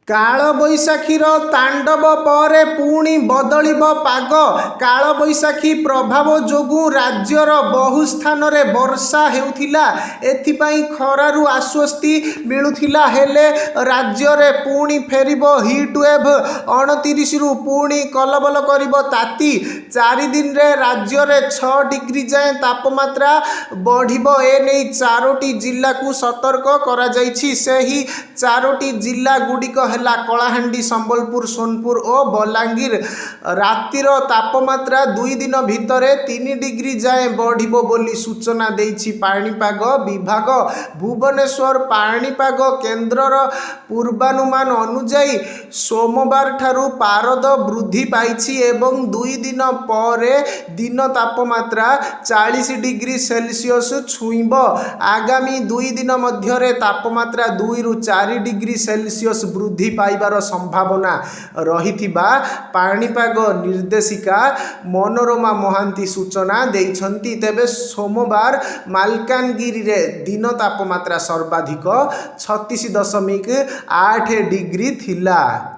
कालबैशाखीर तांडव पर पुणी बदलिब पाग। कालबैशाखी प्रभाव जोगु राज्यर बहु स्थान रे वर्षा हेउथिला, एथिपाई खरारु आश्वस्ति मिलुथिला। हेले राज्य रे पुणी फेरिबो हीट वेव। 29 रु पुणी कलबल करिबो ताती। 4 दिन रे राज्य रे 6 डिग्री जाए तापमात्रा बढ़िबो। एने 4टी जिल्ला को सतर्क करा जाइछि। सेही 4टी जिल्ला गुडिक हेला कलाहांडी, संबलपुर, सोनपुर और बलांगीर। रातिर तापमात्रा 2 दिन भितरे 3 डिग्री जाए बढ़िबो बोली सूचना देइछि पाणीपाग विभाग। भुवनेश्वर पाणीपाग केन्द्रर पूर्वानुमान अनुजाई सोमवार ठारू पारद वृद्धि पाइछि एवं 2 दिन परे दिन तापमात्रा 40 डिग्री सेल्सियस छुईब। आगामी 2 दिन मध्यरे तापमात्रा 2 रु 4 डिग्री सेल्सियस वृद्धि पाइबार संभावना रहिथिबा पाणीपाग निर्देशिका मनोरमा महांती सूचना देइछंती। तेबे सोमवार मालकानगिरी रे दिन तापमात्रा सर्वाधिक 36.8 डिग्री थिला।